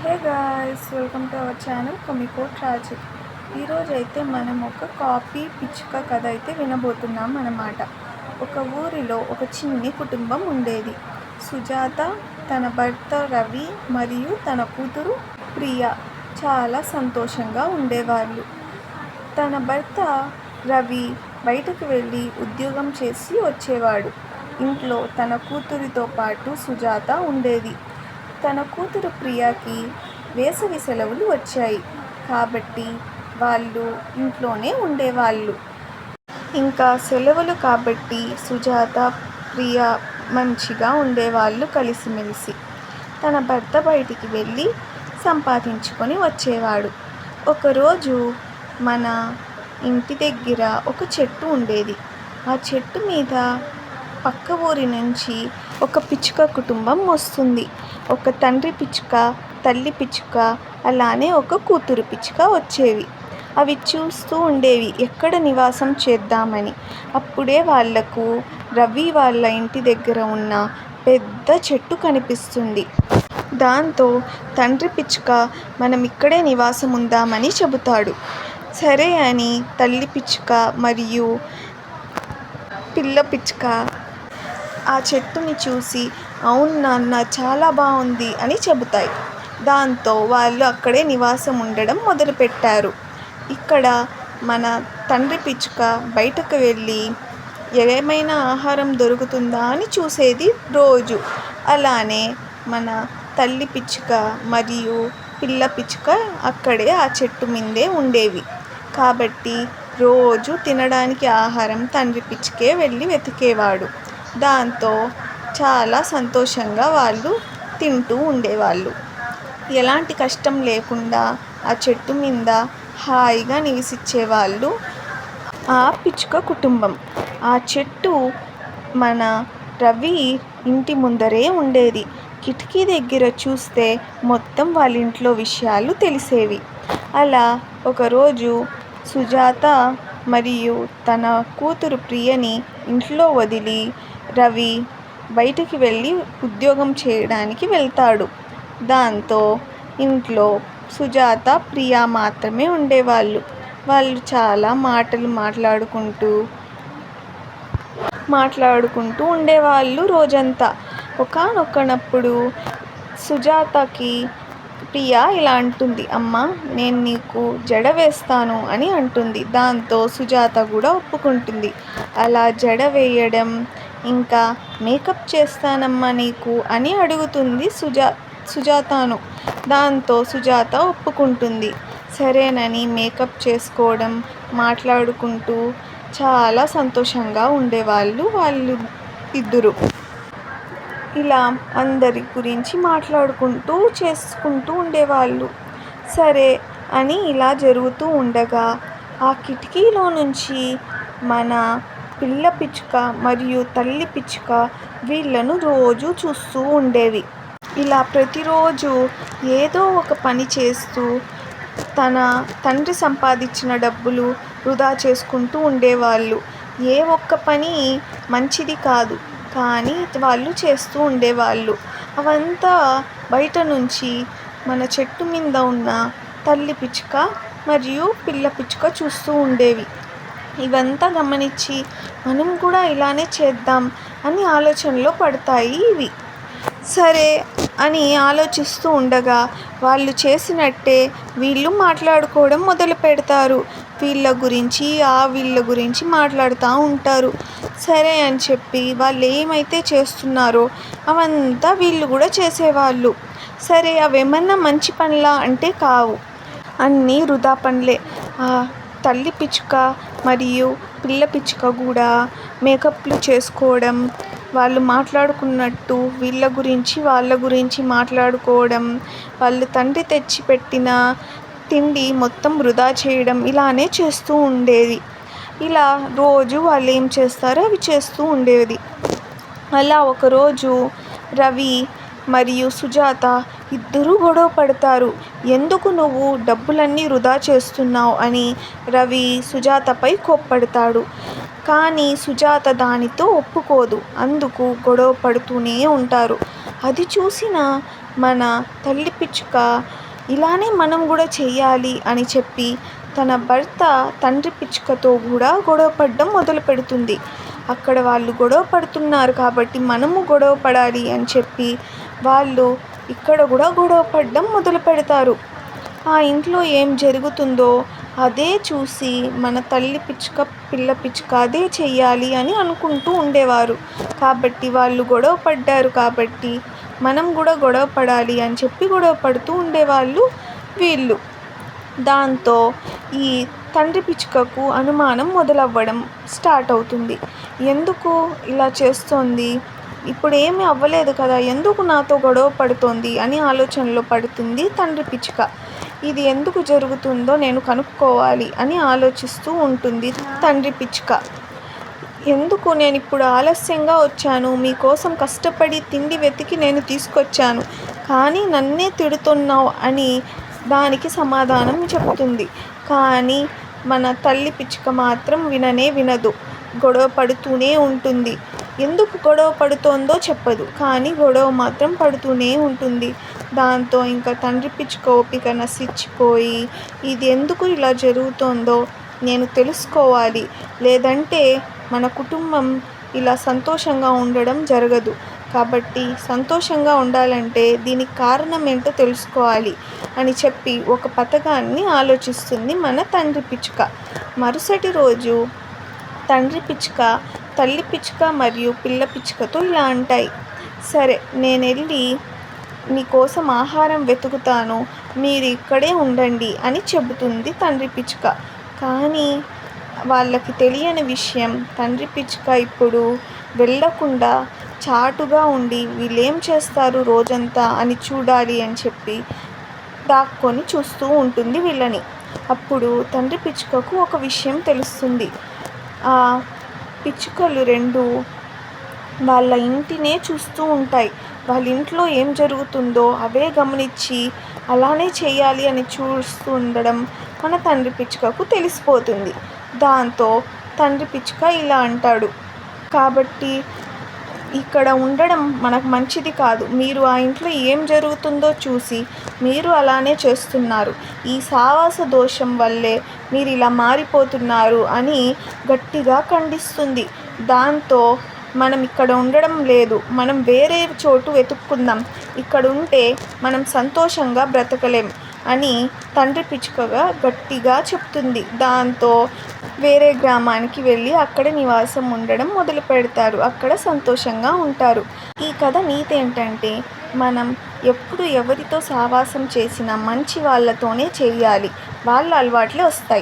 Hey guys, welcome to our channel Comico Tragic. ఈరోజు అయితే మనం ఒక కాఫీ పిచ్చుక కథ అయితే వినబోతున్నాం అన్నమాట. ఒక ఊరిలో ఒక చిన్ని కుటుంబం ఉండేది. సుజాత, తన భర్త రవి మరియు తన కూతురు ప్రియా చాలా సంతోషంగా ఉండేవాళ్ళు. తన భర్త రవి బయటకు వెళ్ళి ఉద్యోగం చేసి వచ్చేవాడు. ఇంట్లో తన కూతురితో పాటు సుజాత ఉండేది. తన కూతురు ప్రియాకి వేసవి సెలవులు వచ్చాయి కాబట్టి వాళ్ళు ఇంట్లోనే ఉండేవాళ్ళు. ఇంకా సెలవులు కాబట్టి సుజాత, ప్రియా మంచిగా ఉండేవాళ్ళు కలిసిమెలిసి. తన భర్త బయటికి వెళ్ళి సంపాదించుకొని వచ్చేవాడు. ఒకరోజు మన ఇంటి దగ్గర ఒక చెట్టు ఉండేది. ఆ చెట్టు మీద పక్క ఊరి నుంచి ఒక పిచ్చుక కుటుంబం వస్తుంది. ఒక తండ్రి పిచ్చుక, తల్లి పిచ్చుక, అలానే ఒక కూతురు పిచ్చుక వచ్చేవి. అవి చూస్తూ ఉండేవి ఎక్కడ నివాసం చేద్దామని. అప్పుడే వాళ్లకు రవి వాళ్ళ ఇంటి దగ్గర ఉన్న పెద్ద చెట్టు కనిపిస్తుంది. దాంతో తండ్రి పిచ్చుక మనం ఇక్కడే నివాసం ఉందామని చెబుతాడు. సరే అని తల్లి పిచ్చుక మరియు పిల్ల పిచ్చుక ఆ చెట్టుని చూసి అవును నాన్న చాలా బాగుంది అని చెబుతాయి. దాంతో వాళ్ళు అక్కడే నివాసం ఉండడం మొదలుపెట్టారు. ఇక్కడ మన తండ్రి పిచ్చుక బయటకు వెళ్ళి ఏమైనా ఆహారం దొరుకుతుందా అని చూసేది రోజు. అలానే మన తల్లి పిచ్చుక మరియు పిల్ల పిచ్చుక అక్కడే ఆ చెట్టు మీదే ఉండేవి. కాబట్టి రోజు తినడానికి ఆహారం తండ్రి పిచ్చుకే వెళ్ళి వెతికేవాడు. దాంతో చాలా సంతోషంగా వాళ్ళు తింటూ ఉండేవాళ్ళు. ఎలాంటి కష్టం లేకుండా ఆ చెట్టు మీద హాయిగా నివసించేవాళ్ళు ఆ పిచ్చుక కుటుంబం. ఆ చెట్టు మన రవి ఇంటి ముందరే ఉండేది. కిటికీ దగ్గర చూస్తే మొత్తం వాళ్ళ ఇంట్లో విషయాలు తెలిసేవి. అలా ఒకరోజు సుజాత మరియు తన కూతురు ప్రియని ఇంట్లో వదిలి రవి బయటికి వెళ్ళి ఉద్యోగం చేయడానికి వెళ్తాడు. దాంతో ఇంట్లో సుజాత, ప్రియా మాత్రమే ఉండేవాళ్ళు. వాళ్ళు చాలా మాటలు మాట్లాడుకుంటూ ఉండేవాళ్ళు రోజంతా. ఒకానొకప్పుడు సుజాతకి ప్రియా ఇలా అంటుంది, అమ్మ నేను నీకు జడ వేస్తాను అని అంటుంది. దాంతో సుజాత కూడా ఒప్పుకుంటుంది. అలా జడ వేయడం, ఇంకా మేకప్ చేస్తానమ్మా నీకు అని అడుగుతుంది సుజాతను. దాంతో సుజాత ఒప్పుకుంటుంది. సరేనని మేకప్ చేసుకోవడం, మాట్లాడుకుంటూ చాలా సంతోషంగా ఉండేవాళ్ళు వాళ్ళు ఇద్దరు. ఇలా అందరి గురించి మాట్లాడుకుంటూ చేసుకుంటూ ఉండేవాళ్ళు. సరే అని ఇలా జరుగుతూ ఉండగా ఆ కిటికీలో నుంచి మన పిల్ల పిచ్చుక మరియు తల్లి పిచ్చుక వీళ్ళను రోజు చూస్తూ ఉండేవి. ఇలా ప్రతిరోజు ఏదో ఒక పని చేస్తూ తన తండ్రి సంపాదించిన డబ్బులు వృధా చేసుకుంటూ ఉండేవాళ్ళు. ఏ ఒక్క పని మంచిది కాదు కానీ వాళ్ళు చేస్తూ ఉండేవాళ్ళు. అవంతా బయట నుంచి మన చెట్టు మీద ఉన్న తల్లి పిచ్చుక మరియు పిల్ల పిచ్చుక చూస్తూ ఉండేవి. ఇవంతా గమనించి మనం కూడా ఇలానే చేద్దాం అని ఆలోచనలో పడతాయి ఇవి. సరే అని ఆలోచిస్తూ ఉండగా వాళ్ళు చేసినట్టే వీళ్ళు మాట్లాడుకోవడం మొదలు పెడతారు. వీళ్ళ గురించి మాట్లాడుతూ ఉంటారు. సరే అని చెప్పి వాళ్ళు ఏమైతే చేస్తున్నారో అవంతా వీళ్ళు కూడా చేసేవాళ్ళు. సరే అవేమన్నా మంచి పనులా అంటే కావు, అన్నీ వృధా పనులే. తల్లి పిచ్చుక మరియు పిల్ల పిచ్చుక కూడా మేకప్లు చేసుకోవడం, వాళ్ళు మాట్లాడుకున్నట్టు వాళ్ళ గురించి మాట్లాడుకోవడం, వాళ్ళ తండ్రి తెచ్చి పెట్టిన తిండి మొత్తం వృధా చేయడం ఇలానే చేస్తూ ఉండేది. ఇలా రోజు వాళ్ళు ఏం చేస్తారో అవి చేస్తూ ఉండేది. అలా ఒకరోజు రవి మరియు సుజాత ఇద్దరూ గొడవ పడతారు. ఎందుకు నువ్వు డబ్బులన్నీ వృధా చేస్తున్నావు అని రవి సుజాతపై కోప్పడతాడు. కానీ సుజాత దానితో ఒప్పుకోదు. అందుకు గొడవ పడుతూనే ఉంటారు. అది చూసిన మన తల్లి పిచ్చుక ఇలానే మనం కూడా చెయ్యాలి అని చెప్పి తన భర్త తండ్రి పిచ్చుకతో కూడా గొడవ పడడం మొదలు పెడుతుంది. అక్కడ వాళ్ళు గొడవ పడుతున్నారు కాబట్టి మనము గొడవ పడాలి అని చెప్పి వాళ్ళు ఇక్కడ కూడా గొడవ పడడం మొదలు పెడతారు. ఆ ఇంట్లో ఏం జరుగుతుందో అదే చూసి మన తల్లి పిచ్చుక పిల్ల పిచ్చుక అదే చెయ్యాలి అని అనుకుంటూ ఉండేవారు. కాబట్టి వాళ్ళు గొడవ పడ్డారు కాబట్టి మనం కూడా గొడవ పడాలి అని చెప్పి గొడవ పడుతూ ఉండేవాళ్ళు వీళ్ళు. దాంతో ఈ తండ్రి పిచ్చుకకు అనుమానం మొదలవ్వడం స్టార్ట్ అవుతుంది. ఎందుకు ఇలా చేస్తోంది, ఇప్పుడు ఏమీ అవ్వలేదు కదా, ఎందుకు నాతో గొడవ పడుతోంది అని ఆలోచనలో పడుతుంది తండ్రి పిచ్చుక. ఇది ఎందుకు జరుగుతుందో నేను కనుక్కోవాలి అని ఆలోచిస్తూ ఉంటుంది తండ్రి పిచ్చుక. ఎందుకు నేను ఇప్పుడు ఆలస్యంగా వచ్చాను, మీకోసం కష్టపడి తిండి వెతికి నేను తీసుకొచ్చాను, కానీ నన్నే తిడుతున్నావు అని దానికి సమాధానం చెప్తుంది. కానీ మన తల్లి పిచ్చుక మాత్రం వినదు, గొడవ పడుతూనే ఉంటుంది. ఎందుకు గొడవ పడుతోందో చెప్పదు, కానీ గొడవ మాత్రం పడుతూనే ఉంటుంది. దాంతో ఇంకా తండ్రి పిచ్చుక ఓపిక నశించిపోయి ఇది ఎందుకు ఇలా జరుగుతోందో నేను తెలుసుకోవాలి, లేదంటే మన కుటుంబం ఇలా సంతోషంగా ఉండడం జరగదు. కాబట్టి సంతోషంగా ఉండాలంటే దీనికి కారణం ఏంటో తెలుసుకోవాలి అని చెప్పి ఒక పథకాన్ని ఆలోచిస్తుంది మన తండ్రి పిచ్చుక. మరుసటి రోజు తండ్రి పిచ్చుక తల్లి పిచ్చుక మరియు పిల్ల పిచ్చుకతో ఇలా అంటాయి, సరే నేను వెళ్ళి నీకోసం ఆహారం వెతుకుతాను, మీరు ఇక్కడే ఉండండి అని చెబుతుంది తండ్రి పిచ్చుక. కానీ వాళ్ళకి తెలియని విషయం, తండ్రి పిచ్చుక ఇప్పుడు వెళ్ళకుండా చాటుగా ఉండి వీళ్ళేం చేస్తారు రోజంతా అని చూడాలి అని చెప్పి దాక్కొని చూస్తూ ఉంటుంది వీళ్ళని. అప్పుడు తండ్రి పిచ్చుకకు ఒక విషయం తెలుస్తుంది. ఆ పిచ్చుకలు రెండు వాళ్ళ ఇంటినే చూస్తూ ఉంటాయి. వాళ్ళ ఇంట్లో ఏం జరుగుతుందో అవే గమనించి అలానే చేయాలి అని చూస్తూ ఉండడం మన తండ్రి పిచ్చుకకు తెలిసిపోతుంది. దాంతో తండ్రి పిచ్చుక ఇలా అంటాడు, కాబట్టి ఇక్కడ ఉండడం మనకు మంచిది కాదు, మీరు ఆ ఇంట్లో ఏం జరుగుతుందో చూసి మీరు అలానే చేస్తున్నారు, ఈ సావాస దోషం వల్లే మీరు ఇలా మారిపోతున్నారు అని గట్టిగా ఖండిస్తుంది. దాంతో మనం ఇక్కడ ఉండడం లేదు, మనం వేరే చోటు వెతుక్కుందాం, ఇక్కడ ఉంటే మనం సంతోషంగా బ్రతకలేం అని తండ్రి పిచ్చుకగా గట్టిగా చెప్తుంది. దాంతో వేరే గ్రామానికి వెళ్ళి అక్కడ నివాసం ఉండడం మొదలు పెడతారు. అక్కడ సంతోషంగా ఉంటారు. ఈ కథ నీతి ఏంటంటే మనం ఎప్పుడు ఎవరితో సావాసం చేసినా మంచి వాళ్ళతోనే చేయాలి, వాళ్ళ అలవాట్లే వస్తాయి.